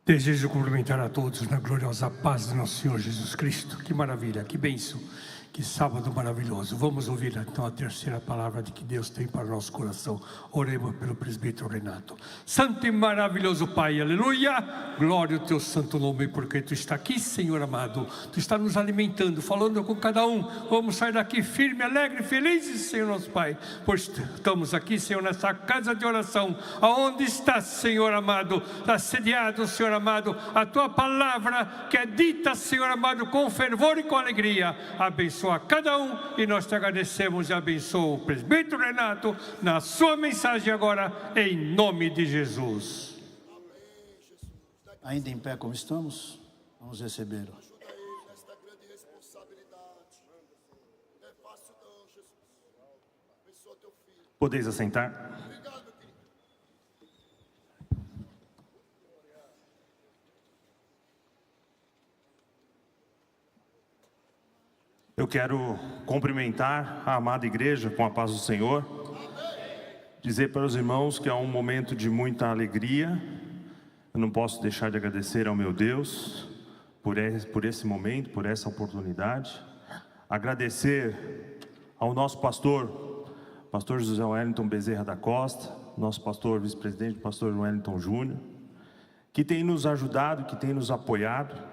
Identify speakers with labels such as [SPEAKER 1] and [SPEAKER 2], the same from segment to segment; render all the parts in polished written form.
[SPEAKER 1] Desejo cumprimentar a todos na gloriosa paz do nosso Senhor Jesus Cristo. Que maravilha, que bênção, que sábado maravilhoso. Vamos ouvir então a terceira palavra de que Deus tem para o nosso coração. Oremos pelo presbítero Renato. Santo e maravilhoso Pai, aleluia. Glória ao teu santo nome, porque tu está aqui, Senhor amado. Tu está nos alimentando, falando com cada um. Vamos sair daqui firme, alegre, felizes, Senhor nosso Pai. Pois estamos aqui, Senhor, nessa casa de oração. Aonde está, Senhor amado? Está sediado, Senhor amado, a tua palavra que é dita, Senhor amado, com fervor e com alegria. Abençoa cada um e nós te agradecemos e abençoa o presbítero Renato na sua mensagem agora, em nome de Jesus.
[SPEAKER 2] Ainda em pé como estamos, vamos receber.
[SPEAKER 3] Podeis assentar. Eu quero cumprimentar a amada igreja com a paz do Senhor, dizer para os irmãos que é um momento de muita alegria. Eu não posso deixar de agradecer ao meu Deus por esse momento, por essa oportunidade. Agradecer ao nosso pastor José Wellington Bezerra da Costa, nosso pastor vice-presidente, pastor Wellington Júnior, que tem nos ajudado, que tem nos apoiado,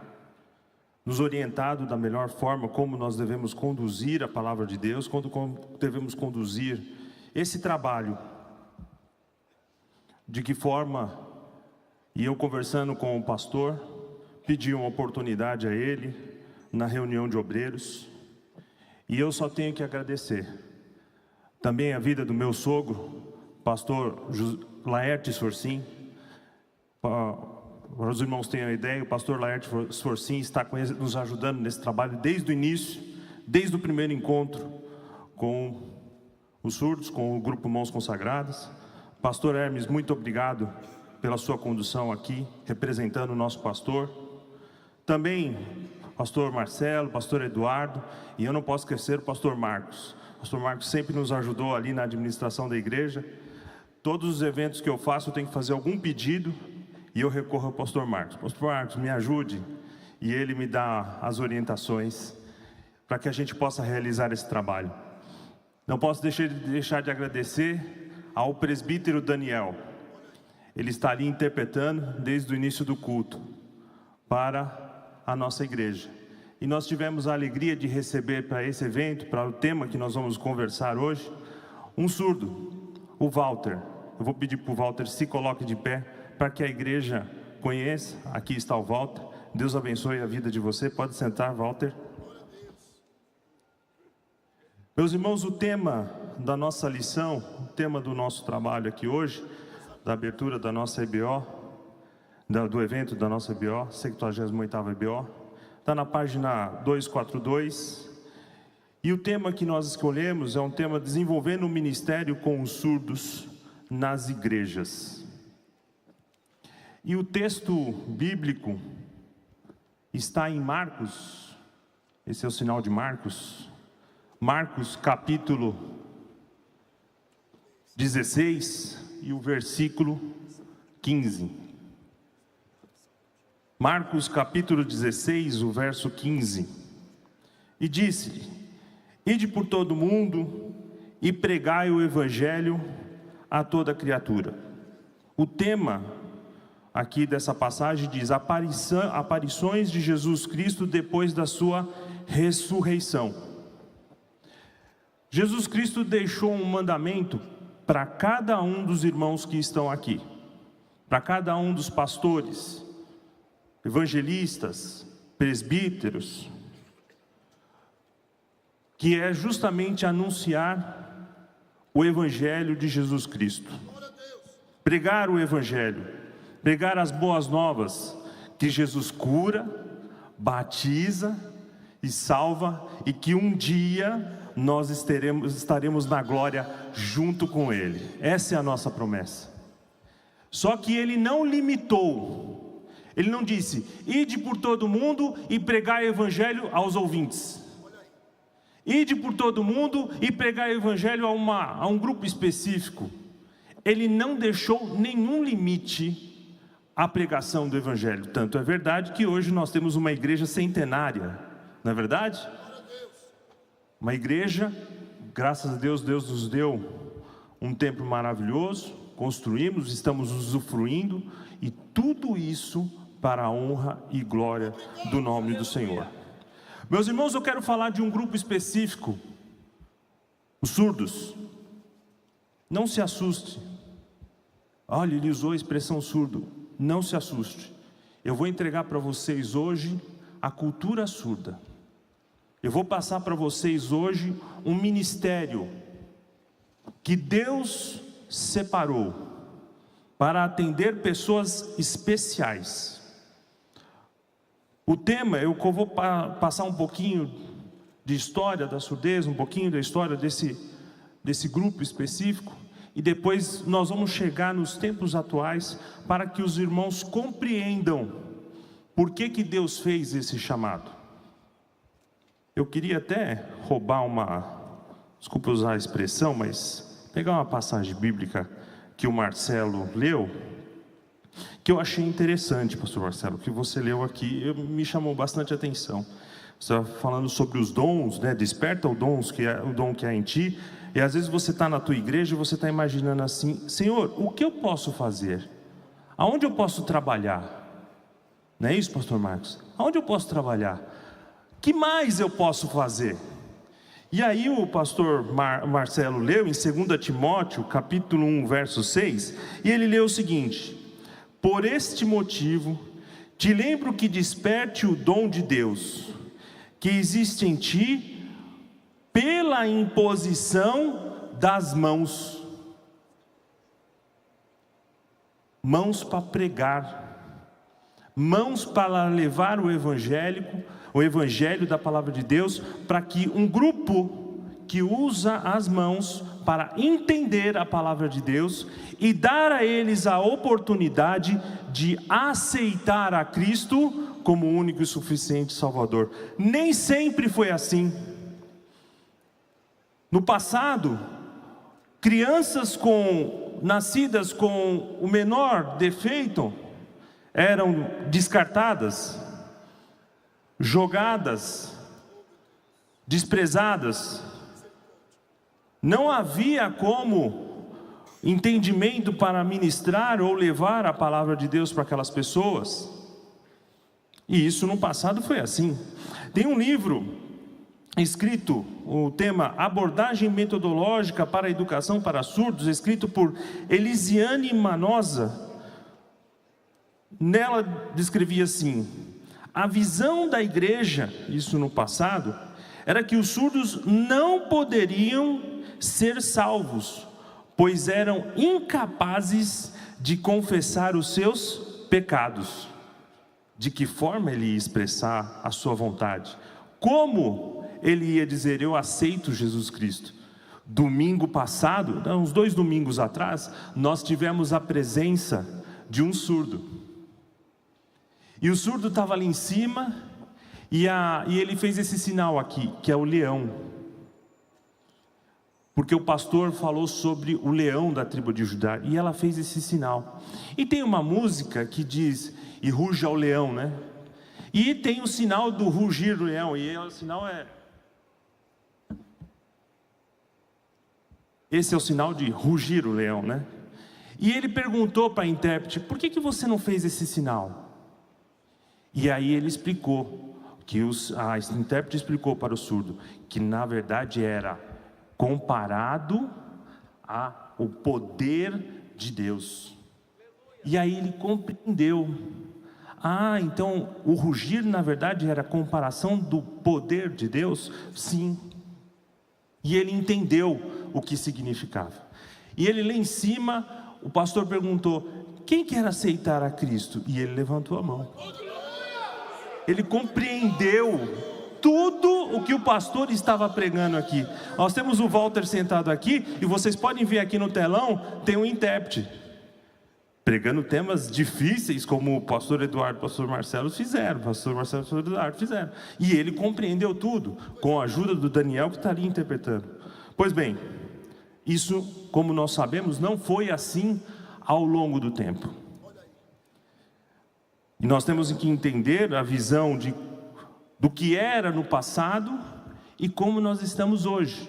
[SPEAKER 3] nos orientado da melhor forma como nós devemos conduzir a palavra de Deus, como devemos conduzir esse trabalho, de que forma. E eu, conversando com o pastor, pedi uma oportunidade a ele na reunião de obreiros, e eu só tenho que agradecer também a vida do meu sogro, pastor Laerte Sforcim. Para os irmãos terem uma ideia, o pastor Laerte Sforcim está nos ajudando nesse trabalho desde o início, desde o primeiro encontro com os surdos, com o grupo Mãos Consagradas. Pastor Hermes, muito obrigado pela sua condução aqui, representando o nosso pastor. Também pastor Marcelo, pastor Eduardo, e eu não posso esquecer o pastor Marcos. O pastor Marcos sempre nos ajudou ali na administração da igreja. Todos os eventos que eu faço, eu tenho que fazer algum pedido, e eu recorro ao pastor Marcos. Pastor Marcos, me ajude, e ele me dá as orientações para que a gente possa realizar esse trabalho. Não posso deixar de agradecer ao presbítero Daniel. Ele está ali interpretando desde o início do culto para a nossa igreja. E nós tivemos a alegria de receber para esse evento, para o tema que nós vamos conversar hoje, um surdo, o Walter. Eu vou pedir para o Walter se coloque de pé, para que a igreja conheça. Aqui está o Walter. Deus abençoe a vida de você. Pode sentar, Walter. Meus irmãos, o tema da nossa lição, o tema do nosso trabalho aqui hoje, da abertura da nossa EBO, do evento da nossa EBO, 78ª EBO, está na página 242. E o tema que nós escolhemos é um tema desenvolvendo o ministério com os surdos nas igrejas. E o texto bíblico está em Marcos, esse é o sinal de Marcos, Marcos capítulo 16 e o versículo 15. Marcos capítulo 16, o verso 15. E disse-lhe: ide por todo o mundo e pregai o evangelho a toda criatura. O tema aqui dessa passagem diz: aparições de Jesus Cristo depois da sua ressurreição. Jesus Cristo deixou um mandamento para cada um dos irmãos que estão aqui, para cada um dos pastores, evangelistas, presbíteros, que é justamente anunciar o evangelho de Jesus Cristo. Pregar o evangelho. Pregar as boas novas, que Jesus cura, batiza e salva, e que um dia nós estaremos na glória junto com Ele. Essa é a nossa promessa. Só que Ele não limitou, Ele não disse: ide por todo mundo e pregai o evangelho aos ouvintes. Ide por todo mundo e pregai o evangelho a um grupo específico. ele não deixou nenhum limite à pregação do Evangelho. Tanto é verdade que hoje nós temos uma igreja centenária, não é verdade? Uma igreja, graças a Deus, Deus nos deu um templo maravilhoso, construímos, estamos usufruindo, e tudo isso para a honra e glória do nome do Senhor. Meus irmãos, eu quero falar de um grupo específico, os surdos. Não se assuste. Olha, ele usou a expressão surdo. Não se assuste. Eu vou entregar para vocês hoje a cultura surda. Eu vou passar para vocês hoje um ministério que Deus separou para atender pessoas especiais. O tema, eu vou passar um pouquinho de história da surdez, um pouquinho da história desse grupo específico, e depois nós vamos chegar nos tempos atuais para que os irmãos compreendam por que Deus fez esse chamado. Eu queria até roubar desculpa usar a expressão, mas pegar uma passagem bíblica que o Marcelo leu, que eu achei interessante, pastor Marcelo, que você leu aqui, me chamou bastante atenção. Você está falando sobre os dons, né? Desperta o dom que há em ti. E às vezes você está na tua igreja e você está imaginando assim: Senhor, o que eu posso fazer? Aonde eu posso trabalhar? Não é isso, pastor Marcos? Aonde eu posso trabalhar? Que mais eu posso fazer? E aí o pastor Marcelo leu em 2 Timóteo, capítulo 1, verso 6, e ele leu o seguinte: por este motivo, te lembro que desperte o dom de Deus, que existe em ti, pela imposição das mãos. Mãos para pregar, mãos para levar o evangelho da palavra de Deus, para que um grupo que usa as mãos para entender a palavra de Deus e dar a eles a oportunidade de aceitar a Cristo como o único e suficiente Salvador. Nem sempre foi assim. No passado, crianças nascidas com o menor defeito eram descartadas, jogadas, desprezadas. Não havia como entendimento para ministrar ou levar a palavra de Deus para aquelas pessoas. E isso no passado foi assim. Tem um livro escrito, o tema Abordagem Metodológica para a Educação para Surdos, escrito por Elisiane Manosa. Nela descrevia assim: a visão da igreja, isso no passado, era que os surdos não poderiam ser salvos, pois eram incapazes de confessar os seus pecados. De que forma ele ia expressar a sua vontade? Como ele ia dizer: eu aceito Jesus Cristo? Domingo passado, uns 2 domingos atrás, nós tivemos a presença de um surdo. E o surdo estava ali em cima, e ele fez esse sinal aqui, que é o leão. Porque o pastor falou sobre o leão da tribo de Judá, e ela fez esse sinal. E tem uma música que diz: e ruja o leão, né? E tem o sinal do rugir do leão, e o sinal é... esse é o sinal de rugir o leão, né? E ele perguntou para a intérprete: por que você não fez esse sinal? E aí ele explicou, a intérprete explicou para o surdo, que na verdade era comparado ao poder de Deus. E aí ele compreendeu: então o rugir na verdade era comparação do poder de Deus? Sim. E ele entendeu o que significava. E ele lá em cima, o pastor perguntou: quem quer aceitar a Cristo? E ele levantou a mão. Ele compreendeu tudo o que o pastor estava pregando aqui. Nós temos o Walter sentado aqui, e vocês podem ver aqui no telão, tem um intérprete pregando temas difíceis, como o pastor Eduardo e o pastor Marcelo fizeram, o pastor Marcelo e o pastor Eduardo fizeram. E ele compreendeu tudo, com a ajuda do Daniel, que está ali interpretando. Pois bem, Isso, como nós sabemos, não foi assim ao longo do tempo. E nós temos que entender a visão do que era no passado e como nós estamos hoje.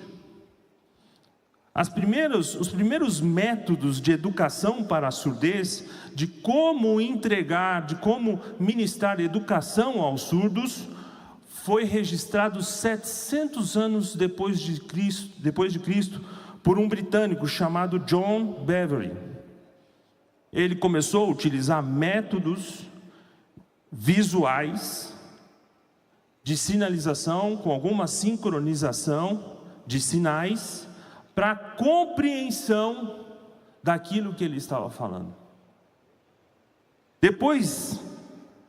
[SPEAKER 3] Os primeiros métodos de educação para a surdez, de como entregar, de como ministrar educação aos surdos, foi registrado 700 anos depois de Cristo, por um britânico chamado John Beverly. Ele começou a utilizar métodos visuais de sinalização, com alguma sincronização de sinais, para a compreensão daquilo que ele estava falando. Depois,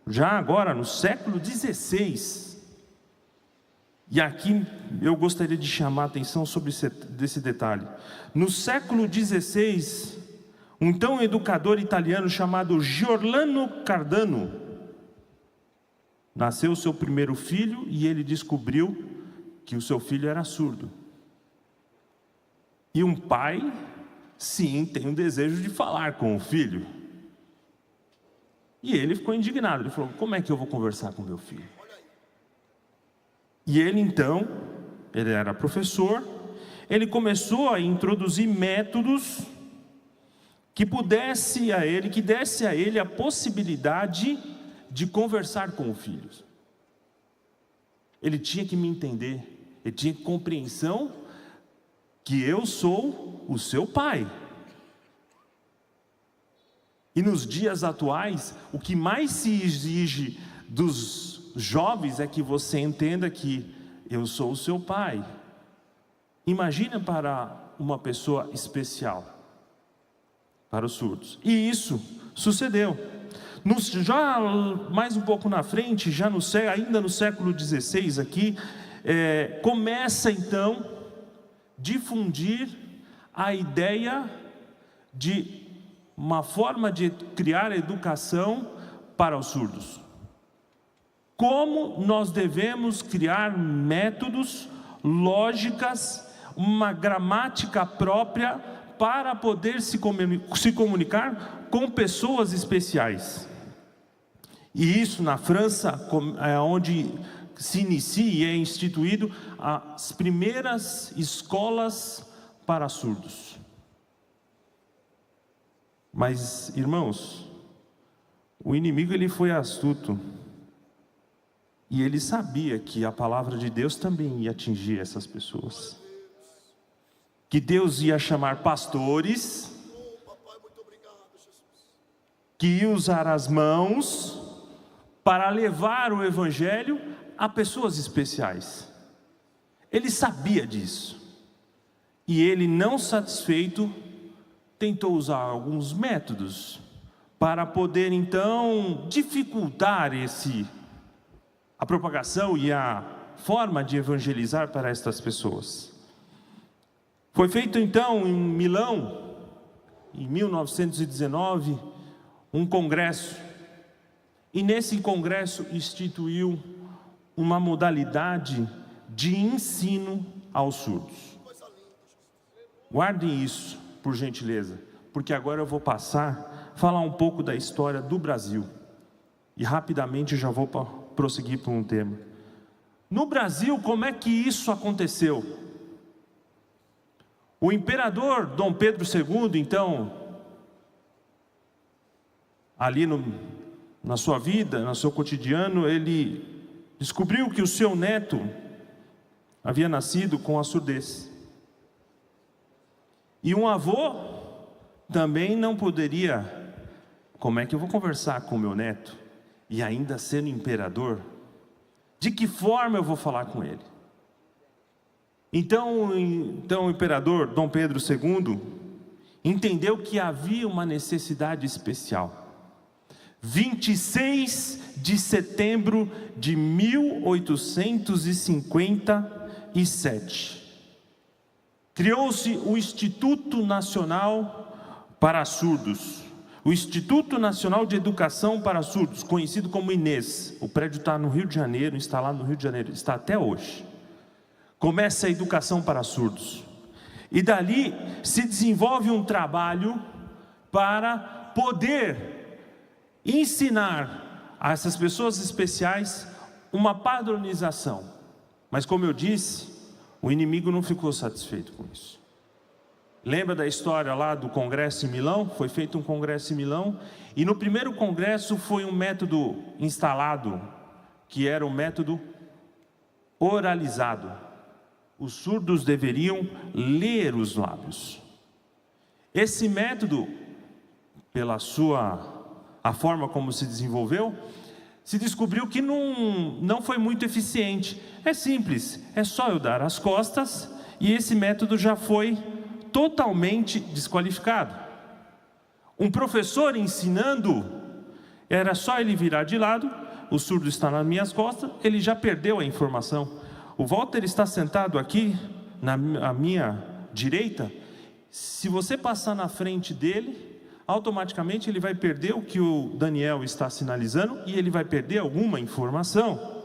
[SPEAKER 3] já agora no século XVI, e aqui eu gostaria de chamar a atenção sobre desse detalhe. No século XVI, um então educador italiano chamado Giordano Cardano, nasceu o seu primeiro filho e ele descobriu que o seu filho era surdo. E um pai, sim, tem um desejo de falar com o filho. E ele ficou indignado, ele falou: como é que eu vou conversar com meu filho? E ele então, ele era professor, ele começou a introduzir métodos que desse a ele a possibilidade de conversar com o filho. Ele tinha que me entender, ele tinha compreensão que eu sou o seu pai. E nos dias atuais, o que mais se exige dos jovens é que você entenda que eu sou o seu pai. Imagina para uma pessoa especial, para os surdos. E isso sucedeu. Já mais um pouco na frente, ainda no século XVI aqui, começa então difundir a ideia de uma forma de criar educação para os surdos. Como nós devemos criar métodos, lógicas, uma gramática própria para poder se comunicar com pessoas especiais. E isso na França é onde se inicia e é instituído as primeiras escolas para surdos. Mas, irmãos, o inimigo ele foi astuto e ele sabia que a palavra de Deus também ia atingir essas pessoas, que Deus ia chamar pastores, que ia usar as mãos para levar o evangelho a pessoas especiais. Ele sabia disso. E ele, não satisfeito, tentou usar alguns métodos para poder então dificultar a propagação e a forma de evangelizar para estas pessoas. Foi feito então em Milão, em 1919, um congresso. E nesse congresso instituiu uma modalidade de ensino aos surdos. Guardem isso, por gentileza, porque agora eu vou falar um pouco da história do Brasil. E rapidamente já vou prosseguir para um tema. No Brasil, como é que isso aconteceu? O imperador Dom Pedro II, então, ali na sua vida, no seu cotidiano, ele descobriu que o seu neto havia nascido com a surdez. E um avô também não poderia. Como é que eu vou conversar com o meu neto e ainda sendo imperador? De que forma eu vou falar com ele? Então o imperador Dom Pedro II entendeu que havia uma necessidade especial. 26 de setembro de 1857, criou-se o Instituto Nacional para Surdos, o Instituto Nacional de Educação para Surdos, conhecido como INES. O prédio está no Rio de Janeiro, instalado no Rio de Janeiro, está até hoje. Começa a educação para surdos. E dali se desenvolve um trabalho para poder ensinar a essas pessoas especiais uma padronização. Mas como eu disse, o inimigo não ficou satisfeito com isso. Lembra da história lá do congresso em Milão? Foi feito um congresso em Milão, e no primeiro congresso foi um método instalado, que era o método oralizado. Os surdos deveriam ler os lábios. Esse método, pela a forma como se desenvolveu, se descobriu que não foi muito eficiente. É simples, é só eu dar as costas e esse método já foi totalmente desqualificado. Um professor ensinando, era só ele virar de lado, o surdo está nas minhas costas, ele já perdeu a informação. O Walter está sentado aqui, na minha direita. Se você passar na frente dele, automaticamente ele vai perder o que o Daniel está sinalizando e ele vai perder alguma informação.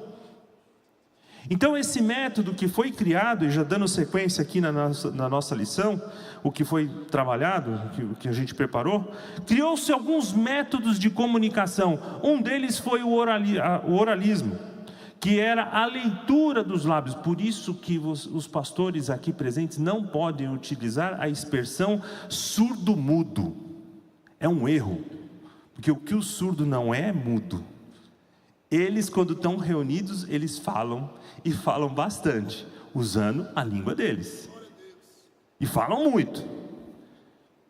[SPEAKER 3] Então esse método que foi criado, e já dando sequência aqui na nossa lição, o que foi trabalhado, o que a gente preparou, criou-se alguns métodos de comunicação. Um deles foi o oralismo, que era a leitura dos lábios. Por isso que os pastores aqui presentes não podem utilizar a expressão surdo-mudo. É um erro, porque o que o surdo não é mudo. Eles, quando estão reunidos, eles falam, e falam bastante, usando a língua deles. E falam muito.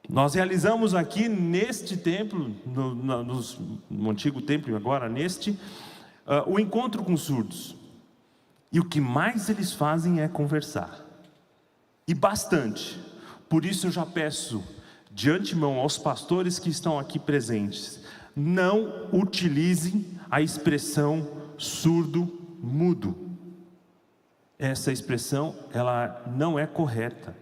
[SPEAKER 3] Nós realizamos aqui neste templo, no antigo templo, agora o encontro com surdos. E o que mais eles fazem é conversar. E bastante. Por isso eu já peço de antemão aos pastores que estão aqui presentes, não utilizem a expressão surdo-mudo. Essa expressão, ela não é correta.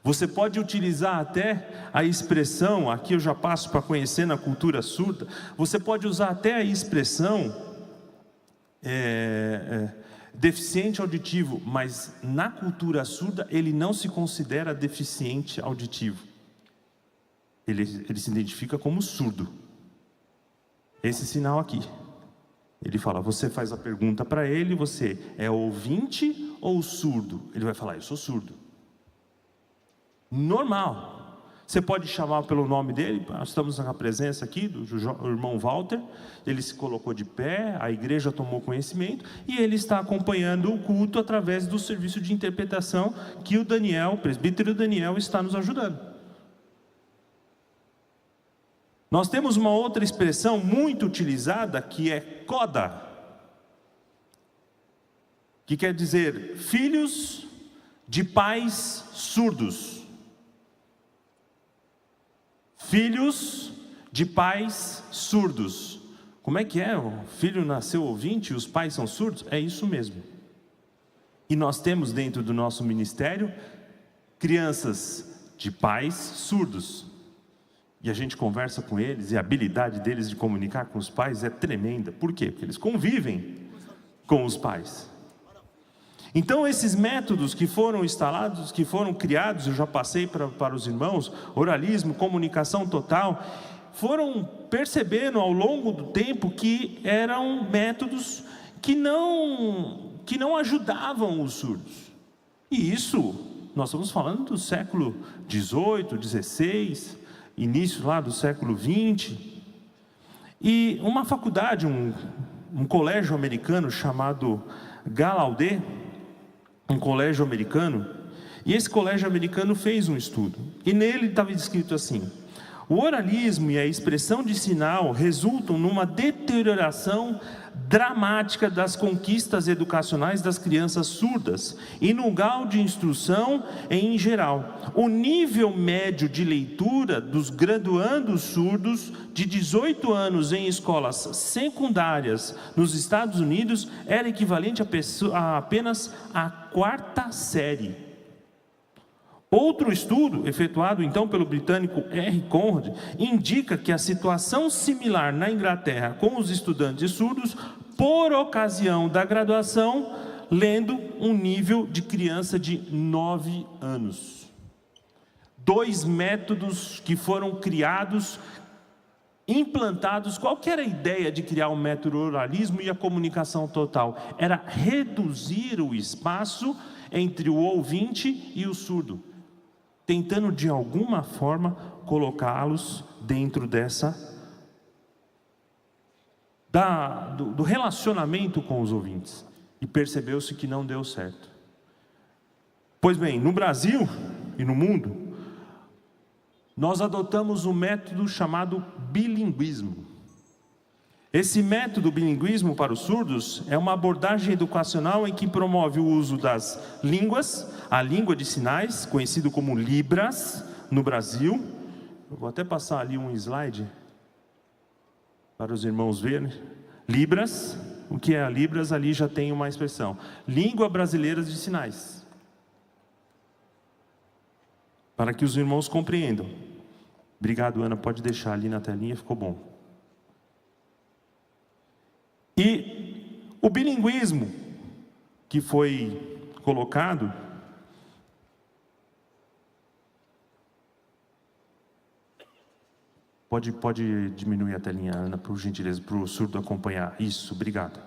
[SPEAKER 3] Você pode utilizar até a expressão, aqui eu já passo para conhecer na cultura surda, você pode usar até a expressão deficiente auditivo, mas na cultura surda ele não se considera deficiente auditivo. Ele se identifica como surdo. Esse sinal aqui. Ele fala, você faz a pergunta para ele, você é ouvinte ou surdo? Ele vai falar, eu sou surdo. Normal. Você pode chamar pelo nome dele. Nós estamos na presença aqui do irmão Walter. Ele se colocou de pé, a igreja tomou conhecimento e ele está acompanhando o culto através do serviço de interpretação que o presbítero Daniel está nos ajudando. Nós temos uma outra expressão muito utilizada que é coda, que quer dizer filhos de pais surdos. Filhos de pais surdos. Como é que é? O filho nasceu ouvinte e os pais são surdos? É isso mesmo. E nós temos dentro do nosso ministério crianças de pais surdos. E a gente conversa com eles e a habilidade deles de comunicar com os pais é tremenda. Por quê? Porque eles convivem com os pais. Então esses métodos que foram instalados, que foram criados, eu já passei para os irmãos, oralismo, comunicação total, foram percebendo ao longo do tempo que eram métodos que não ajudavam os surdos. E isso, nós estamos falando do século XVIII, XVI, início lá do século XX. E uma faculdade, um colégio americano chamado Gallaudet, um colégio americano, e esse colégio americano fez um estudo, e nele estava escrito assim: o oralismo e a expressão de sinal resultam numa deterioração dramática das conquistas educacionais das crianças surdas e no grau de instrução em geral. O nível médio de leitura dos graduandos surdos de 18 anos em escolas secundárias nos Estados Unidos era equivalente a apenas a 4ª série. Outro estudo, efetuado então pelo britânico R. Conrad, indica que a situação similar na Inglaterra com os estudantes surdos, por ocasião da graduação, lendo um nível de criança de 9 anos. 2 métodos que foram criados, implantados. Qual que era a ideia de criar o método oralismo e a comunicação total? Era reduzir o espaço entre o ouvinte e o surdo, tentando de alguma forma colocá-los dentro do relacionamento com os ouvintes. E percebeu-se que não deu certo. Pois bem, no Brasil e no mundo, nós adotamos um método chamado bilinguismo. Esse método bilinguismo para os surdos é uma abordagem educacional em que promove o uso das línguas, a língua de sinais, conhecido como Libras, no Brasil. Eu vou até passar ali um slide para os irmãos verem. Libras, o que é a Libras? Ali já tem uma expressão: Língua Brasileira de Sinais. Para que os irmãos compreendam. Obrigado, Ana, pode deixar ali na telinha, ficou bom. E o bilinguismo que foi colocado, pode diminuir a telinha, Ana, por gentileza, para o surdo acompanhar. Isso, obrigado.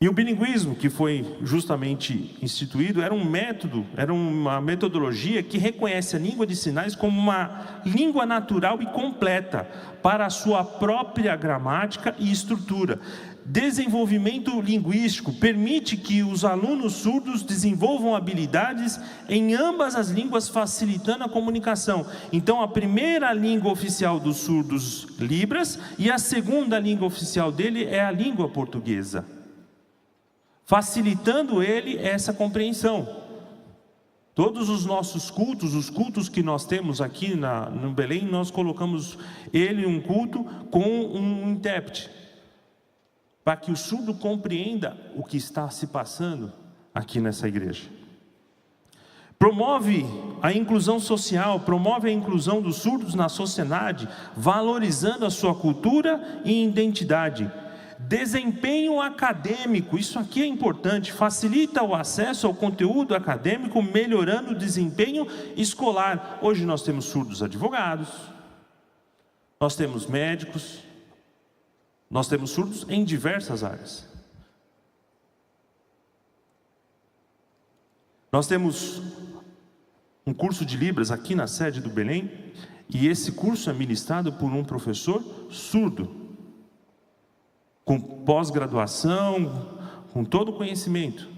[SPEAKER 3] E o bilinguismo que foi justamente instituído era um método, era uma metodologia que reconhece a língua de sinais como uma língua natural e completa para a sua própria gramática e estrutura. Desenvolvimento linguístico permite que os alunos surdos desenvolvam habilidades em ambas as línguas, facilitando a comunicação. Então, a primeira língua oficial dos surdos, Libras, e a segunda língua oficial dele é a língua portuguesa, facilitando ele essa compreensão. Todos os nossos cultos, os cultos que nós temos aqui no Belém, nós colocamos ele um culto com um intérprete, para que o surdo compreenda o que está se passando aqui nessa igreja. Promove a inclusão social, promove a inclusão dos surdos na sociedade, valorizando a sua cultura e identidade. Desempenho acadêmico, isso aqui é importante, facilita o acesso ao conteúdo acadêmico, melhorando o desempenho escolar. Hoje nós temos surdos advogados, nós temos médicos, nós temos surdos em diversas áreas. Nós temos um curso de Libras aqui na sede do Belém, e esse curso é ministrado por um professor surdo, com pós-graduação, com todo o conhecimento,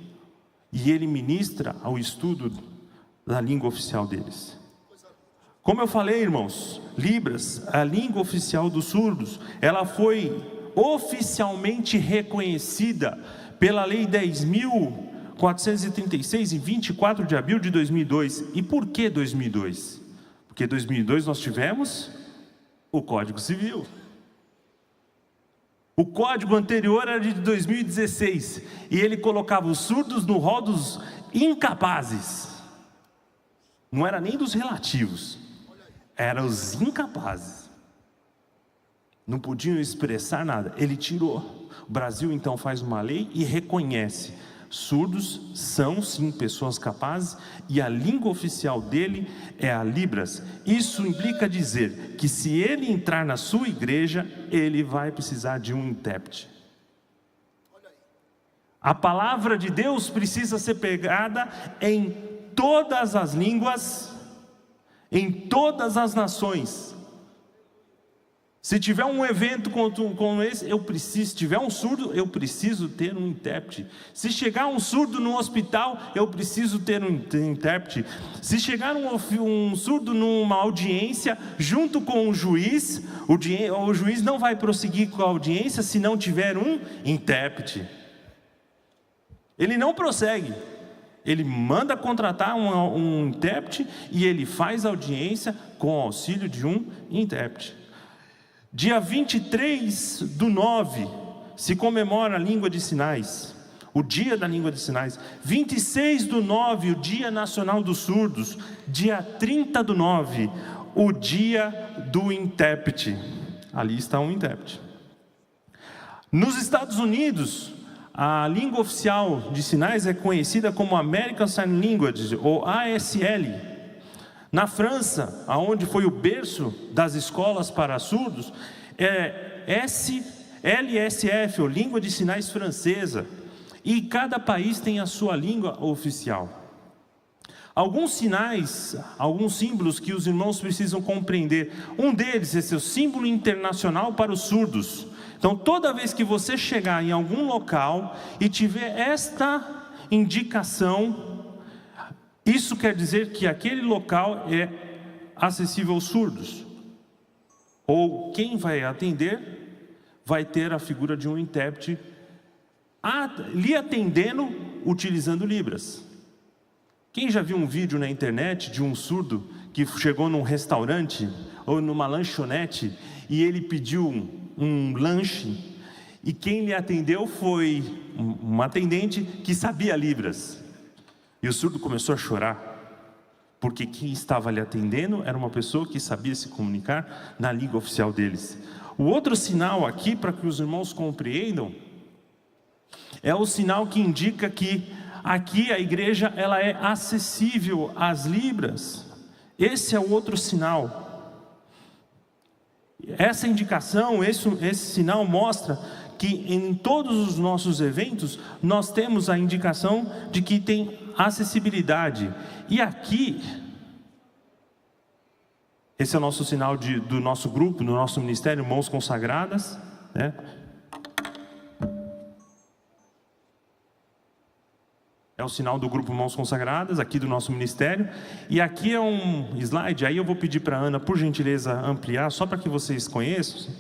[SPEAKER 3] e ele ministra ao estudo da língua oficial deles. Como eu falei, irmãos, Libras, a língua oficial dos surdos, ela foi oficialmente reconhecida pela Lei 10.436, em 24 de abril de 2002. E por que 2002? Porque em 2002 nós tivemos o Código Civil. O código anterior era de 2016, e ele colocava os surdos no rol dos incapazes. Não era nem dos relativos, eram os incapazes. Não podiam expressar nada, ele tirou. O Brasil então faz uma lei e reconhece: surdos são sim pessoas capazes, e a língua oficial dele é a Libras. Isso implica dizer que se ele entrar na sua igreja, ele vai precisar de um intérprete. A palavra de Deus precisa ser pregada em todas as línguas, em todas as nações. Se tiver um evento como esse, se tiver um surdo, eu preciso ter um intérprete. Se chegar um surdo no hospital, eu preciso ter um intérprete. Se chegar um surdo numa audiência, junto com o juiz não vai prosseguir com a audiência se não tiver um intérprete. Ele não prossegue. Ele manda contratar um intérprete, e ele faz a audiência com o auxílio de um intérprete. Dia 23/9 se comemora a língua de sinais, o dia da língua de sinais. 26/9, o dia nacional dos surdos. Dia 30/9, o dia do intérprete. Ali está um intérprete. Nos Estados Unidos, a língua oficial de sinais é conhecida como American Sign Language, ou ASL. Na França, aonde foi o berço das escolas para surdos, é LSF, ou Língua de Sinais Francesa. E cada país tem a sua língua oficial. Alguns sinais, alguns símbolos que os irmãos precisam compreender. Um deles é o símbolo internacional para os surdos. Então, toda vez que você chegar em algum local e tiver esta indicação, isso quer dizer que aquele local é acessível aos surdos. Ou quem vai atender vai ter a figura de um intérprete lhe atendendo utilizando Libras. Quem já viu um vídeo na internet de um surdo que chegou num restaurante ou numa lanchonete e ele pediu um lanche e quem lhe atendeu foi uma atendente que sabia Libras? E o surdo começou a chorar, porque quem estava lhe atendendo era uma pessoa que sabia se comunicar na língua oficial deles. O outro sinal aqui, para que os irmãos compreendam, é o sinal que indica que aqui a igreja ela é acessível às Libras. Esse é o outro sinal. Essa indicação, esse sinal mostra que em todos os nossos eventos nós temos a indicação de que tem acessibilidade. E aqui, esse é o nosso sinal do nosso grupo, do nosso ministério, Mãos Consagradas, né? É o sinal do grupo Mãos Consagradas, aqui do nosso ministério. E aqui é um slide, aí eu vou pedir para a Ana, por gentileza, ampliar, só para que vocês conheçam.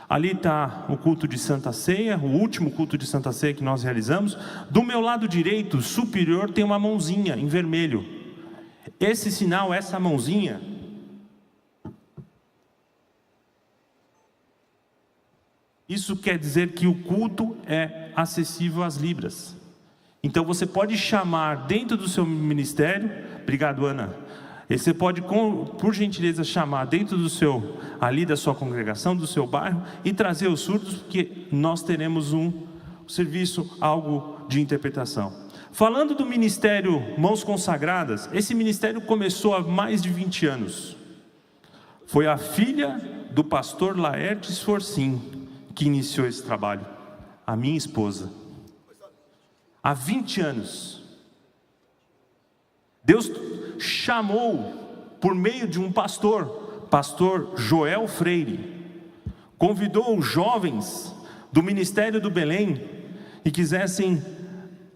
[SPEAKER 3] Ali está o culto de Santa Ceia, o último culto de Santa Ceia que nós realizamos. Do meu lado direito, superior, tem uma mãozinha em vermelho. Esse sinal, essa mãozinha, isso quer dizer que o culto é acessível às Libras. Então você pode chamar dentro do seu ministério, obrigado Ana, você pode por gentileza chamar dentro ali da sua congregação, do seu bairro e trazer os surdos, porque nós teremos um serviço, algo de interpretação. Falando do ministério Mãos Consagradas, esse ministério começou há mais de 20 anos. Foi a filha do pastor Laertes Sforcim que iniciou esse trabalho, a minha esposa. Há 20 anos, Deus chamou por meio de um pastor Joel Freire, convidou os jovens do Ministério do Belém e quisessem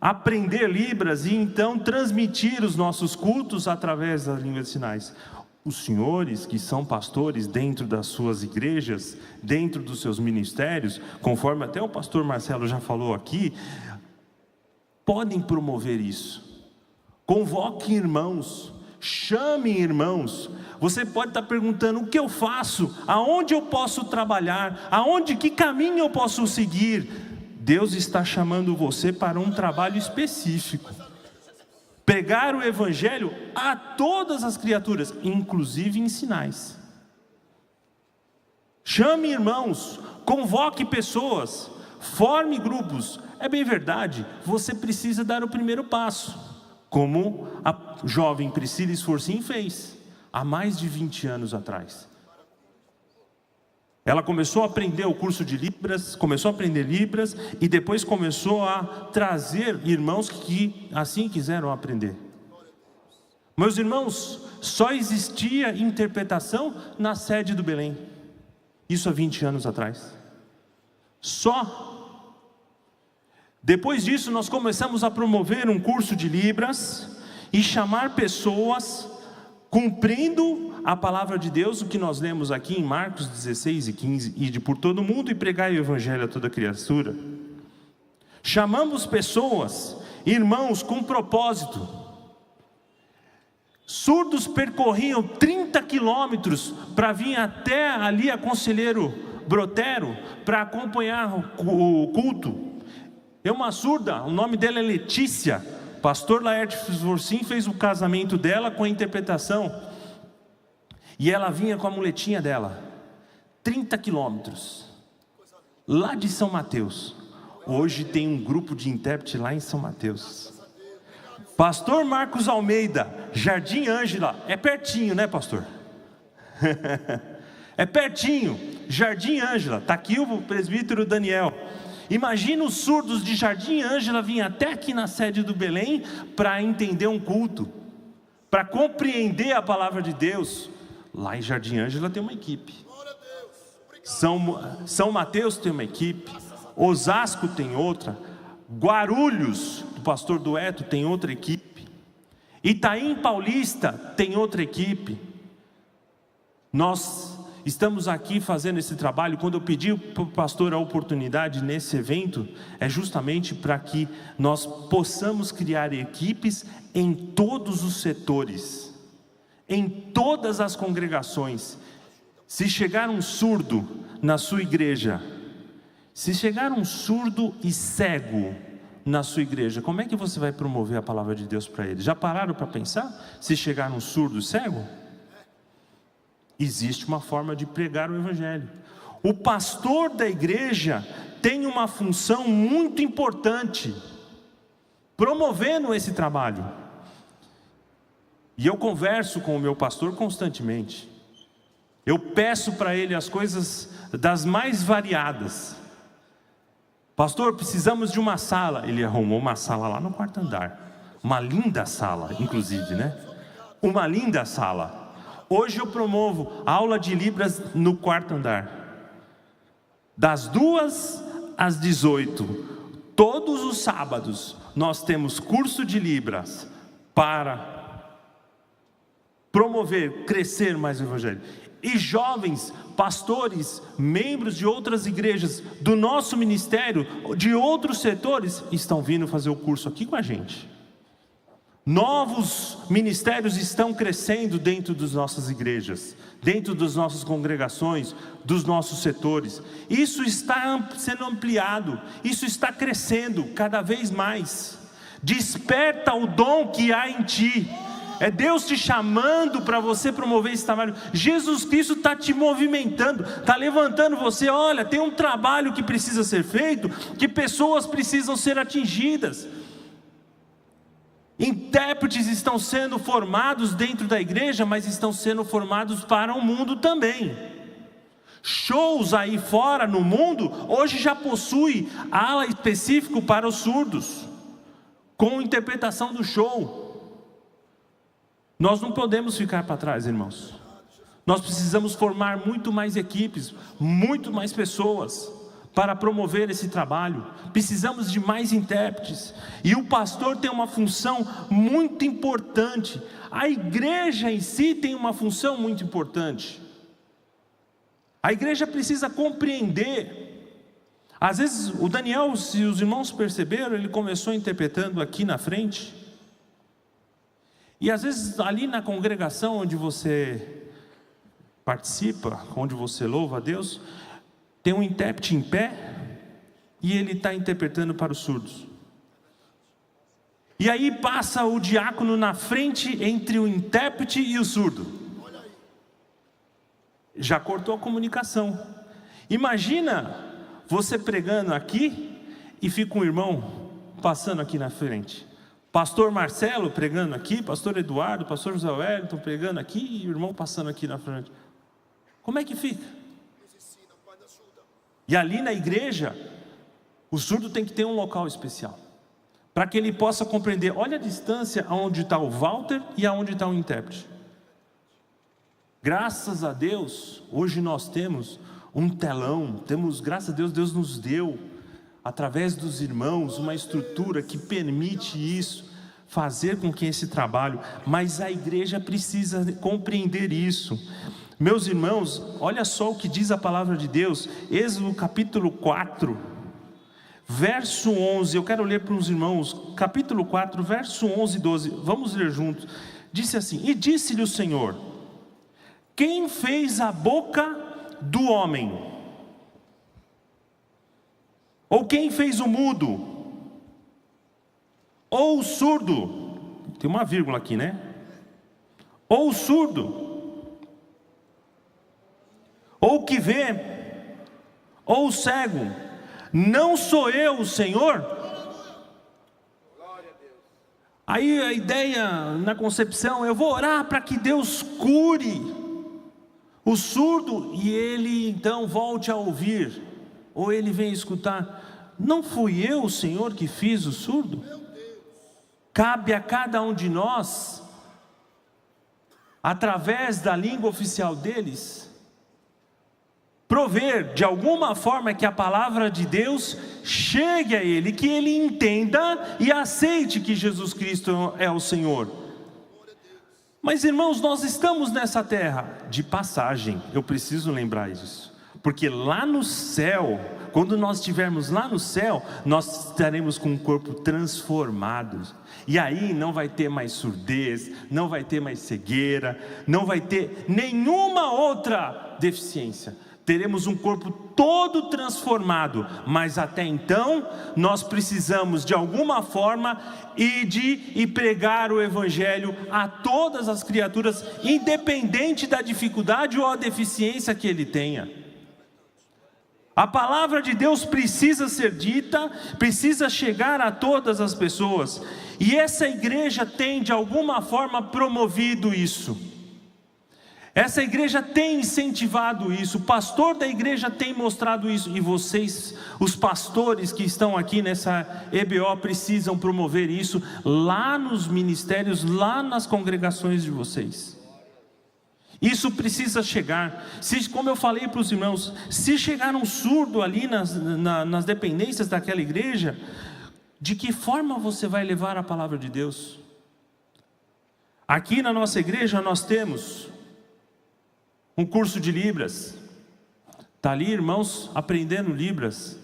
[SPEAKER 3] aprender Libras e então transmitir os nossos cultos através da língua de sinais. Os senhores que são pastores dentro das suas igrejas, dentro dos seus ministérios, conforme até o pastor Marcelo já falou aqui, podem promover isso. Convoquem irmãos, chamem irmãos. Você pode estar perguntando: o que eu faço? Aonde eu posso trabalhar? Que caminho eu posso seguir? Deus está chamando você para um trabalho específico. Pregar o evangelho a todas as criaturas, inclusive em sinais. Chame irmãos, convoque pessoas, forme grupos. É bem verdade, você precisa dar o primeiro passo, como a jovem Priscila Sforcim fez, há mais de 20 anos atrás. Ela começou a aprender o curso de Libras, começou a aprender Libras, e depois começou a trazer irmãos que assim quiseram aprender. Meus irmãos, só existia interpretação na sede do Belém, isso há 20 anos atrás. Só. Depois disso, nós começamos a promover um curso de Libras e chamar pessoas cumprindo a palavra de Deus, o que nós lemos aqui em Marcos 16 e 15, ide por todo mundo e pregai o evangelho a toda criatura. Chamamos pessoas, irmãos, com propósito. Surdos percorriam 30 quilômetros para vir até ali a Conselheiro Brotero para acompanhar o culto. É uma surda, o nome dela é Letícia. Pastor Laertes Sforcim fez o casamento dela com a interpretação. E ela vinha com a muletinha dela. 30 quilômetros. lá de São Mateus. Hoje tem um grupo de intérprete lá em São Mateus. Pastor Marcos Almeida, Jardim Ângela, é pertinho, né, pastor? É pertinho, Jardim Ângela, está aqui o presbítero Daniel. Imagina os surdos de Jardim Ângela vir até aqui na sede do Belém para entender um culto, para compreender a palavra de Deus. Lá em Jardim Ângela tem uma equipe, São Mateus tem uma equipe, Osasco tem outra, Guarulhos, do pastor Dueto, tem outra equipe, Itaim Paulista tem outra equipe. Nós estamos aqui fazendo esse trabalho. Quando eu pedi para o pastor a oportunidade nesse evento, é justamente para que nós possamos criar equipes em todos os setores, em todas as congregações. Se chegar um surdo na sua igreja, se chegar um surdo e cego na sua igreja, como é que você vai promover a palavra de Deus para ele? Já pararam para pensar? Se chegar um surdo e cego, existe uma forma de pregar o evangelho. O pastor da igreja tem uma função muito importante, promovendo esse trabalho. E eu converso com o meu pastor constantemente. Eu peço para ele as coisas das mais variadas. Pastor, precisamos de uma sala. Ele arrumou uma sala lá no 4º andar. Uma linda sala, inclusive, né? Uma linda sala. Hoje eu promovo aula de Libras no 4º andar, das 2 às 18. Todos os sábados nós temos curso de Libras para promover, crescer mais o evangelho. E jovens, pastores, membros de outras igrejas, do nosso ministério, de outros setores, estão vindo fazer o curso aqui com a gente. Novos ministérios estão crescendo dentro das nossas igrejas, dentro das nossas congregações, dos nossos setores. Isso está sendo ampliado, isso está crescendo cada vez mais. Desperta o dom que há em ti. É Deus te chamando para você promover esse trabalho. Jesus Cristo está te movimentando, está levantando você. Olha, tem um trabalho que precisa ser feito, que pessoas precisam ser atingidas. Intérpretes estão sendo formados dentro da igreja, mas estão sendo formados para o mundo também. Shows aí fora no mundo, hoje já possui ala específico para os surdos, com interpretação do show. Nós não podemos ficar para trás, irmãos. Nós precisamos formar muito mais equipes, muito mais pessoas, para promover esse trabalho. Precisamos de mais intérpretes. E o pastor tem uma função muito importante. A igreja em si tem uma função muito importante. A igreja precisa compreender. Às vezes o Daniel, se os irmãos perceberam, ele começou interpretando aqui na frente. E às vezes ali na congregação onde você participa, onde você louva a Deus, tem um intérprete em pé e ele está interpretando para os surdos. E aí passa o diácono na frente entre o intérprete e o surdo. Já cortou a comunicação. Imagina você pregando aqui e fica um irmão passando aqui na frente. Pastor Marcelo pregando aqui, pastor Eduardo, pastor José Wellington pregando aqui e o irmão passando aqui na frente. Como é que fica? E ali na igreja, o surdo tem que ter um local especial, para que ele possa compreender. Olha a distância aonde está o Walter e aonde está o intérprete. Graças a Deus, hoje nós temos um telão, graças a Deus, Deus nos deu, através dos irmãos, uma estrutura que permite isso, fazer com que esse trabalho, mas a igreja precisa compreender isso. Meus irmãos, olha só o que diz a palavra de Deus, Êxodo capítulo 4, verso 11, eu quero ler para os irmãos, capítulo 4, verso 11 e 12, vamos ler juntos. Disse assim: e disse-lhe o Senhor: quem fez a boca do homem? Ou quem fez o mudo? Ou o surdo? Tem uma vírgula aqui, né? Ou o surdo? Ou o que vê? Ou o cego: não sou eu o Senhor? Aí a ideia na concepção: eu vou orar para que Deus cure o surdo e ele então volte a ouvir, ou ele vem escutar. Não fui eu o Senhor que fiz o surdo? Cabe a cada um de nós, através da língua oficial deles, prover de alguma forma que a palavra de Deus chegue a ele, que ele entenda e aceite que Jesus Cristo é o Senhor. Mas irmãos, nós estamos nessa terra de passagem, eu preciso lembrar isso, porque lá no céu, quando nós estivermos lá no céu, nós estaremos com um corpo transformado, e aí não vai ter mais surdez, não vai ter mais cegueira, não vai ter nenhuma outra deficiência. Teremos um corpo todo transformado, mas até então nós precisamos de alguma forma ir e pregar o Evangelho a todas as criaturas, independente da dificuldade ou a deficiência que ele tenha. A palavra de Deus precisa ser dita, precisa chegar a todas as pessoas, e essa igreja tem de alguma forma promovido isso. Essa igreja tem incentivado isso, o pastor da igreja tem mostrado isso, e vocês, os pastores que estão aqui nessa EBO, precisam promover isso lá nos ministérios, lá nas congregações de vocês. Isso precisa chegar. Como eu falei para os irmãos, se chegar um surdo ali nas dependências daquela igreja, de que forma você vai levar a palavra de Deus? Aqui na nossa igreja nós temos um curso de Libras. Está ali irmãos aprendendo Libras.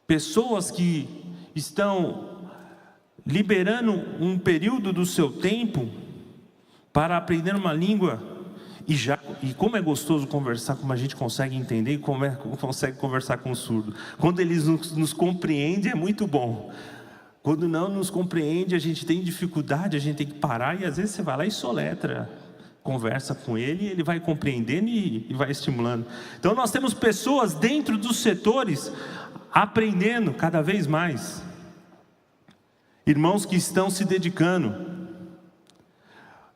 [SPEAKER 3] Pessoas que estão liberando um período do seu tempo para aprender uma língua. E como é gostoso conversar, como a gente consegue entender, e como consegue conversar com o surdo. Quando eles nos compreendem é muito bom. Quando não nos compreende, a gente tem dificuldade, a gente tem que parar, e às vezes você vai lá e soletra, conversa com ele, e ele vai compreendendo e vai estimulando. Então nós temos pessoas dentro dos setores aprendendo cada vez mais, irmãos que estão se dedicando.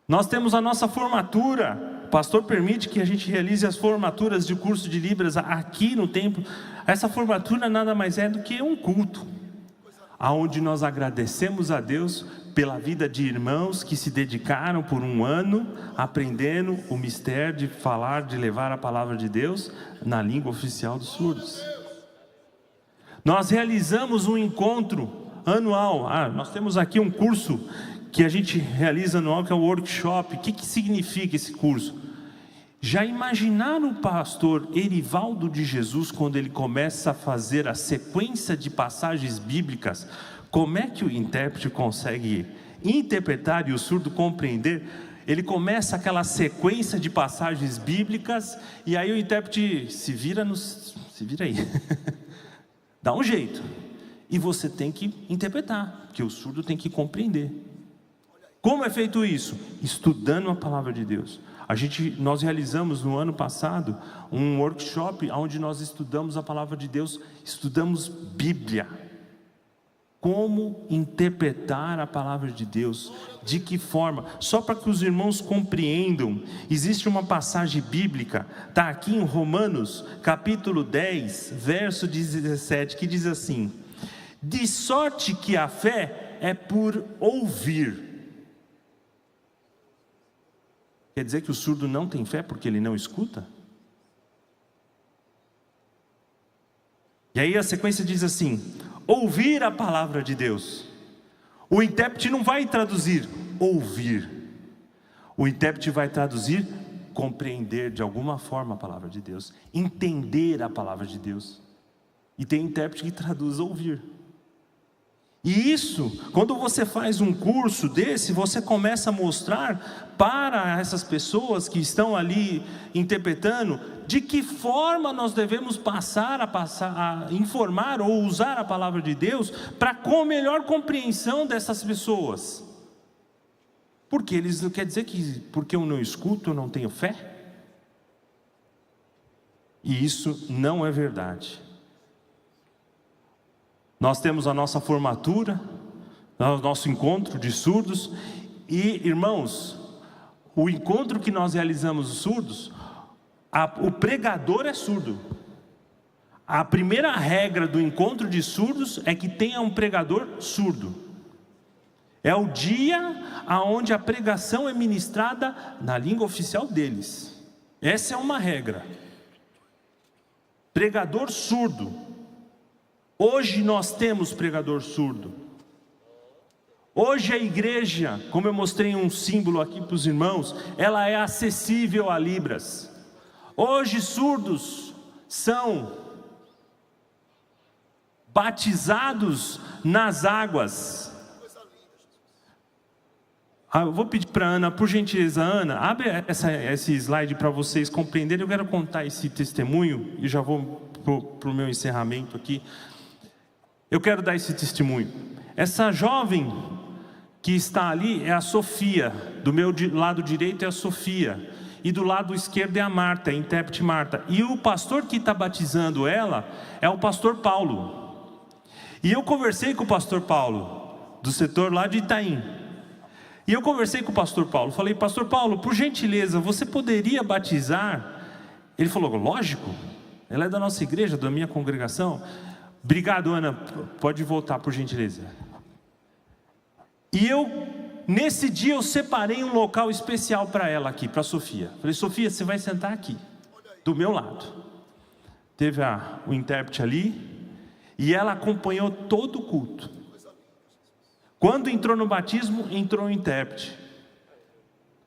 [SPEAKER 3] Nós temos a nossa formatura, o pastor permite que a gente realize as formaturas de curso de Libras aqui no templo. Essa formatura nada mais é do que um culto, aonde nós agradecemos a Deus pela vida de irmãos que se dedicaram por um ano aprendendo o mistério de falar, de levar a palavra de Deus na língua oficial dos surdos. Nós realizamos um encontro anual. Nós temos aqui um curso que a gente realiza anual, que é o workshop. O que significa esse curso? Já imaginaram o pastor Erivaldo de Jesus, quando ele começa a fazer a sequência de passagens bíblicas, como é que o intérprete consegue interpretar e o surdo compreender? Ele começa aquela sequência de passagens bíblicas, e aí o intérprete se vira aí, dá um jeito, e você tem que interpretar, porque o surdo tem que compreender. Como é feito isso? Estudando a palavra de Deus. Nós realizamos no ano passado um workshop onde nós estudamos a palavra de Deus, estudamos Bíblia. Como interpretar a palavra de Deus, de que forma, só para que os irmãos compreendam. Existe uma passagem bíblica, está aqui em Romanos, capítulo 10, verso 17, que diz assim: de sorte que a fé é por ouvir. Quer dizer que o surdo não tem fé porque ele não escuta? E aí a sequência diz assim: ouvir a palavra de Deus. O intérprete não vai traduzir ouvir. O intérprete vai traduzir compreender de alguma forma a palavra de Deus, entender a palavra de Deus. E tem intérprete que traduz ouvir. E isso, quando você faz um curso desse, você começa a mostrar para essas pessoas que estão ali interpretando, de que forma nós devemos passar a informar ou usar a palavra de Deus, para com melhor compreensão dessas pessoas. Porque eles não quer dizer que porque eu não escuto eu não tenho fé? E isso não é verdade. Nós temos a nossa formatura, o nosso encontro de surdos. E, irmãos, o encontro que nós realizamos os surdos, o pregador é surdo. A primeira regra do encontro de surdos é que tenha um pregador surdo. É o dia onde a pregação é ministrada na língua oficial deles. Essa é uma regra. Pregador surdo. Hoje nós temos pregador surdo. Hoje a igreja, como eu mostrei um símbolo aqui para os irmãos, ela é acessível a Libras. Hoje surdos são batizados nas águas. Eu vou pedir para a Ana, por gentileza, Ana, abre esse slide para vocês compreenderem. Eu quero contar esse testemunho e já vou para o meu encerramento aqui. Eu quero dar esse testemunho. Essa jovem que está ali é a Sofia. Do meu lado direito é a Sofia. E do lado esquerdo é a Marta, a intérprete Marta. E o pastor que está batizando ela é o pastor Paulo. E eu conversei com o pastor Paulo, do setor lá de Itaim. E eu conversei com o pastor Paulo. Falei, pastor Paulo, por gentileza, você poderia batizar? Ele falou, lógico. Ela é da nossa igreja, da minha congregação. Obrigado, Ana. Pode voltar, por gentileza. E nesse dia eu separei um local especial para ela aqui, para a Sofia. Falei, Sofia, você vai sentar aqui, do meu lado. Teve o intérprete ali, e ela acompanhou todo o culto. Quando entrou no batismo, entrou o intérprete.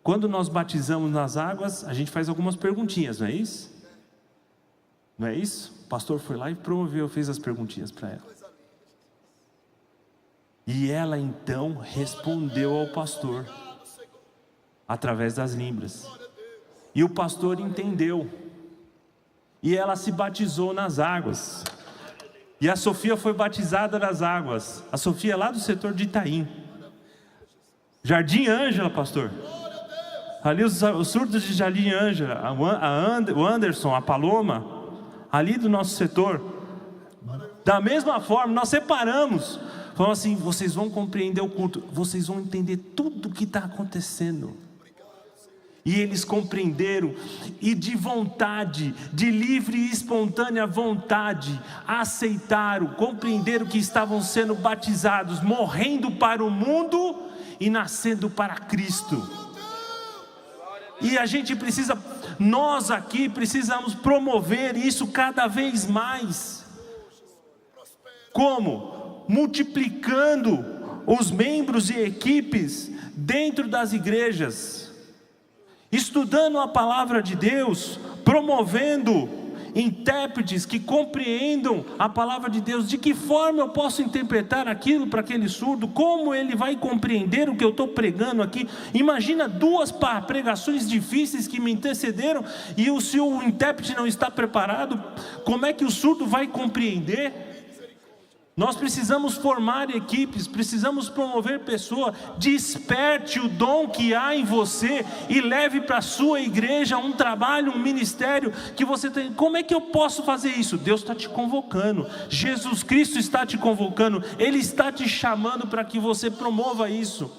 [SPEAKER 3] Quando nós batizamos nas águas, a gente faz algumas perguntinhas, não é isso? Não é isso? O pastor foi lá e promoveu, fez as perguntinhas para ela. E ela então respondeu ao pastor, através das Libras. E o pastor entendeu. E ela se batizou nas águas. E a Sofia foi batizada nas águas. A Sofia é lá do setor de Itaim. Jardim Ângela, pastor. Ali os surdos de Jardim Ângela, o Anderson, a Paloma, ali do nosso setor. Da mesma forma, nós separamos. Falamos assim, vocês vão compreender o culto, vocês vão entender tudo o que está acontecendo. E eles compreenderam, e de vontade, de livre e espontânea vontade, aceitaram, compreenderam que estavam sendo batizados, morrendo para o mundo e nascendo para Cristo. E a gente precisa, nós aqui precisamos promover isso cada vez mais. Como? Multiplicando os membros e equipes dentro das igrejas. Estudando a palavra de Deus, promovendo intérpretes que compreendam a palavra de Deus. De que forma eu posso interpretar aquilo para aquele surdo? Como ele vai compreender o que eu estou pregando aqui? Imagina 2 pregações difíceis que me antecederam, e se o intérprete não está preparado, como é que o surdo vai compreender? Nós precisamos formar equipes, precisamos promover pessoas. Desperte o dom que há em você e leve para a sua igreja um trabalho, um ministério que você tem. Como é que eu posso fazer isso? Deus está te convocando, Jesus Cristo está te convocando, Ele está te chamando para que você promova isso.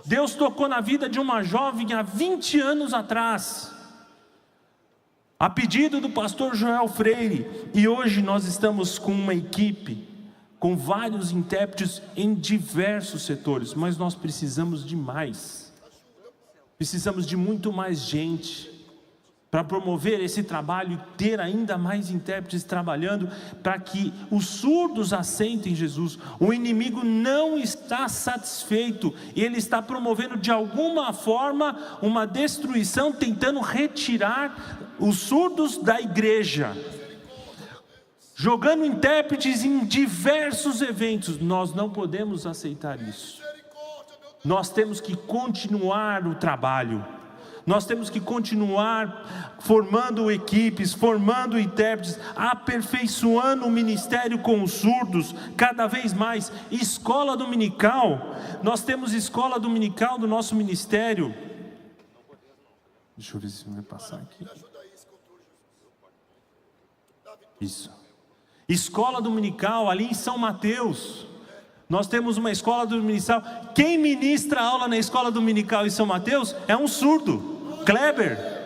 [SPEAKER 3] Deus tocou na vida de uma jovem há 20 anos atrás, a pedido do pastor Joel Freire, e hoje nós estamos com uma equipe, com vários intérpretes em diversos setores, mas nós precisamos de mais. Precisamos de muito mais gente para promover esse trabalho e ter ainda mais intérpretes trabalhando para que os surdos aceitem Jesus. O inimigo não está satisfeito, ele está promovendo de alguma forma uma destruição, tentando retirar os surdos da igreja, jogando intérpretes em diversos eventos. Nós não podemos aceitar isso. Nós temos que continuar o trabalho. Nós temos que continuar formando equipes, formando intérpretes, aperfeiçoando o ministério com os surdos, cada vez mais. Escola dominical, nós temos escola dominical do nosso ministério. Deixa eu ver se vai passar aqui. Isso. Escola dominical ali em São Mateus. Nós temos uma escola dominical. Quem ministra aula na escola dominical em São Mateus é um surdo, Kleber.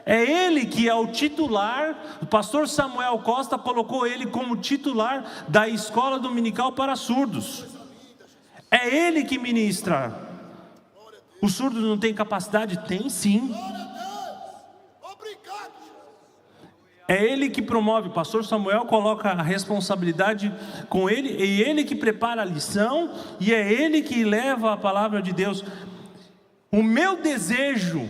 [SPEAKER 3] É ele que é o titular. O pastor Samuel Costa colocou ele como titular da escola dominical para surdos. É ele que ministra. O surdo não tem capacidade? Tem sim. É ele que promove. O pastor Samuel coloca a responsabilidade com ele. É ele que prepara a lição. E é ele que leva a palavra de Deus. O meu desejo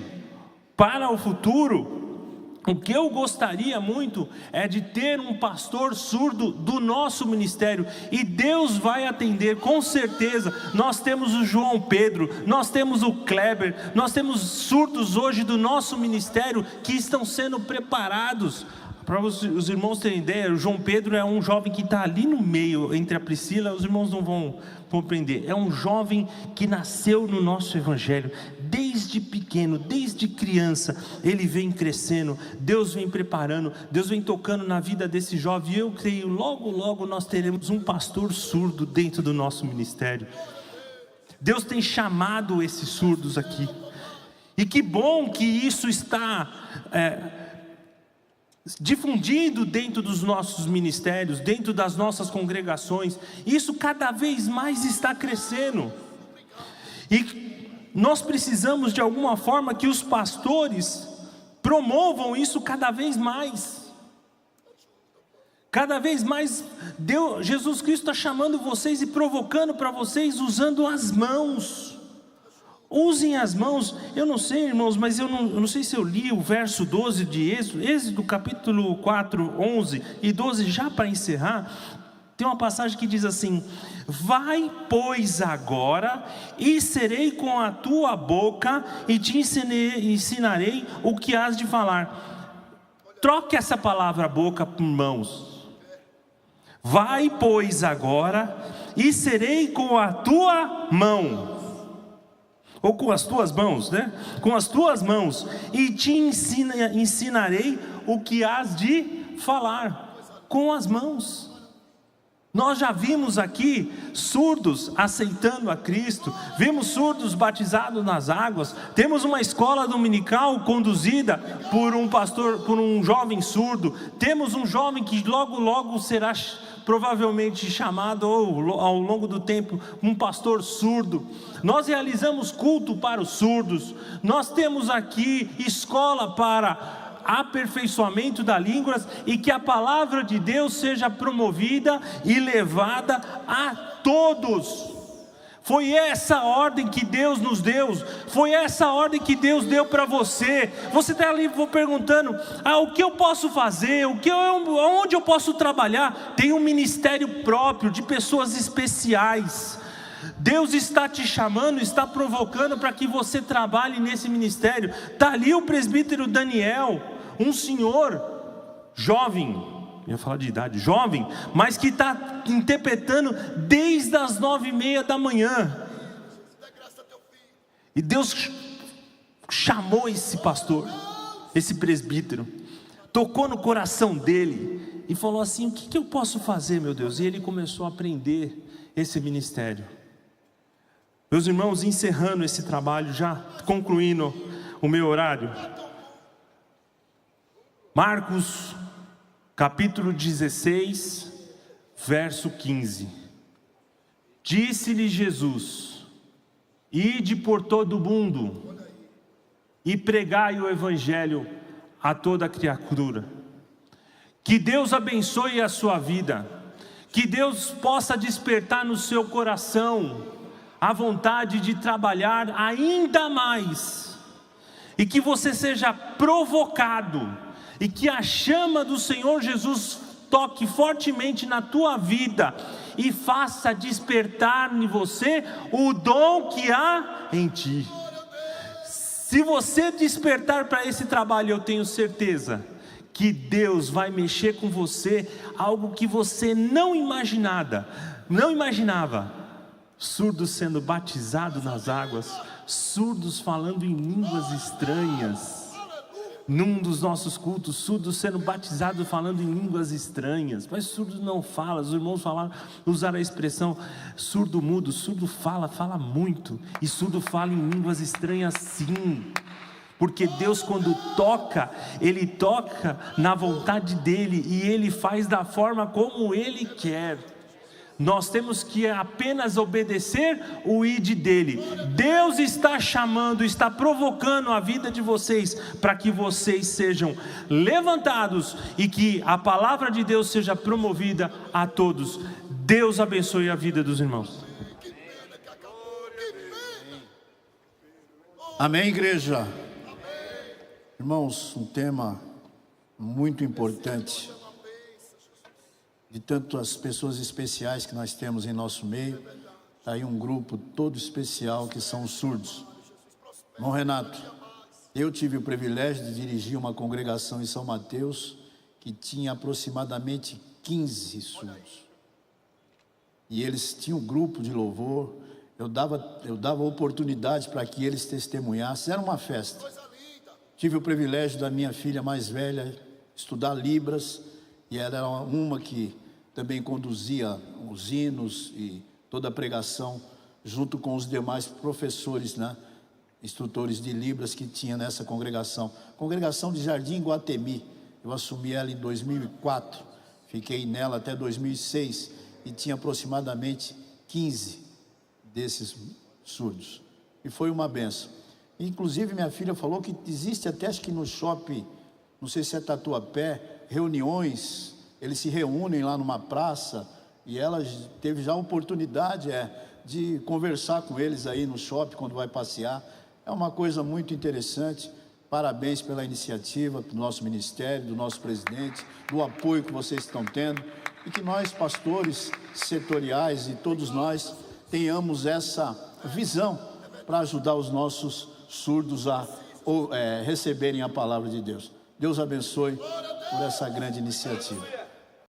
[SPEAKER 3] para o futuro, o que eu gostaria muito é de ter um pastor surdo do nosso ministério, e Deus vai atender com certeza. Nós temos o João Pedro, nós temos o Kleber, nós temos surdos hoje do nosso ministério que estão sendo preparados. Para os irmãos terem ideia, o João Pedro é um jovem que está ali no meio, entre a Priscila, os irmãos não vão compreender. É um jovem que nasceu no nosso evangelho, desde pequeno, desde criança, ele vem crescendo, Deus vem preparando, Deus vem tocando na vida desse jovem, e eu creio, logo, logo nós teremos um pastor surdo dentro do nosso ministério. Deus tem chamado esses surdos aqui, e que bom que isso está difundido dentro dos nossos ministérios, dentro das nossas congregações. Isso cada vez mais está crescendo, e nós precisamos de alguma forma que os pastores promovam isso cada vez mais. Cada vez mais Jesus Cristo está chamando vocês e provocando para vocês, usando as mãos. Usem as mãos. Eu não sei, irmãos, mas eu não sei se eu li o verso 12 de Êxodo capítulo 4, 11 e 12, já para encerrar. Tem uma passagem que diz assim: vai, pois, agora, e serei com a tua boca, e te ensinarei o que has de falar. Troque essa palavra boca por mãos. Vai, pois, agora, e serei com a tua mão, ou com as tuas mãos, né? Com as tuas mãos, e te ensinarei o que has de falar. Com as mãos. Nós já vimos aqui surdos aceitando a Cristo, vimos surdos batizados nas águas, temos uma escola dominical conduzida por um pastor, por um jovem surdo, temos um jovem que logo logo será provavelmente chamado, ou ao longo do tempo, um pastor surdo. Nós realizamos culto para os surdos, nós temos aqui escola para aperfeiçoamento da língua, e que a palavra de Deus seja promovida e levada a todos. Foi essa a ordem que Deus nos deu, foi essa a ordem que Deus deu para você. Você está ali perguntando: o que eu posso fazer, onde eu posso trabalhar? Tem um ministério próprio de pessoas especiais. Deus está te chamando, está provocando para que você trabalhe nesse ministério. Está ali o presbítero Daniel, um senhor jovem, eu ia falar de idade, jovem, mas que está interpretando desde as 9:30 da manhã. E Deus chamou esse pastor, esse presbítero, tocou no coração dele e falou assim: o que eu posso fazer, meu Deus? E ele começou a aprender esse ministério. Meus irmãos, encerrando esse trabalho, já concluindo o meu horário, Marcos capítulo 16, verso 15. Disse-lhe Jesus: ide por todo o mundo e pregai o evangelho a toda criatura. Que Deus abençoe a sua vida, que Deus possa despertar no seu coração a vontade de trabalhar ainda mais, e que você seja provocado, e que a chama do Senhor Jesus toque fortemente na tua vida, e faça despertar em você o dom que há em ti. Se você despertar para esse trabalho, eu tenho certeza que Deus vai mexer com você, algo que você não imaginava. Surdos sendo batizados nas águas, surdos falando em línguas estranhas. num dos nossos cultos, surdos sendo batizados falando em línguas estranhas, mas surdo não fala. Os irmãos usaram a expressão surdo-mudo. Surdo fala muito, e surdo fala em línguas estranhas sim, porque Deus, quando toca, Ele toca na vontade dEle, e Ele faz da forma como Ele quer. Nós temos que apenas obedecer o id dEle. Deus está chamando, está provocando a vida de vocês, para que vocês sejam levantados, e que a palavra de Deus seja promovida a todos. Deus abençoe a vida dos irmãos.
[SPEAKER 2] Amém, igreja? Irmãos, um tema muito importante, de tantas pessoas especiais que nós temos em nosso meio. Está aí um grupo todo especial que são os surdos. Irmão Renato, eu tive o privilégio de dirigir uma congregação em São Mateus que tinha aproximadamente 15 surdos. E eles tinham um grupo de louvor. Eu dava oportunidade para que eles testemunhassem. Era uma festa. Tive o privilégio da minha filha mais velha estudar Libras, e ela era uma que também conduzia os hinos e toda a pregação, junto com os demais professores, né, instrutores de Libras que tinha nessa congregação. Congregação de Jardim Guatemi. Eu assumi ela em 2004, fiquei nela até 2006, e tinha aproximadamente 15 desses surdos. E foi uma benção. Inclusive, minha filha falou que existe até, acho que no shopping, não sei se é Tatuapé, reuniões, eles se reúnem lá numa praça, e ela teve já a oportunidade de conversar com eles aí no shopping, quando vai passear. É uma coisa muito interessante. Parabéns pela iniciativa do nosso ministério, do nosso presidente, do apoio que vocês estão tendo, e que nós, pastores setoriais, e todos nós, tenhamos essa visão para ajudar os nossos surdos a receberem a palavra de Deus. Deus abençoe por essa grande iniciativa.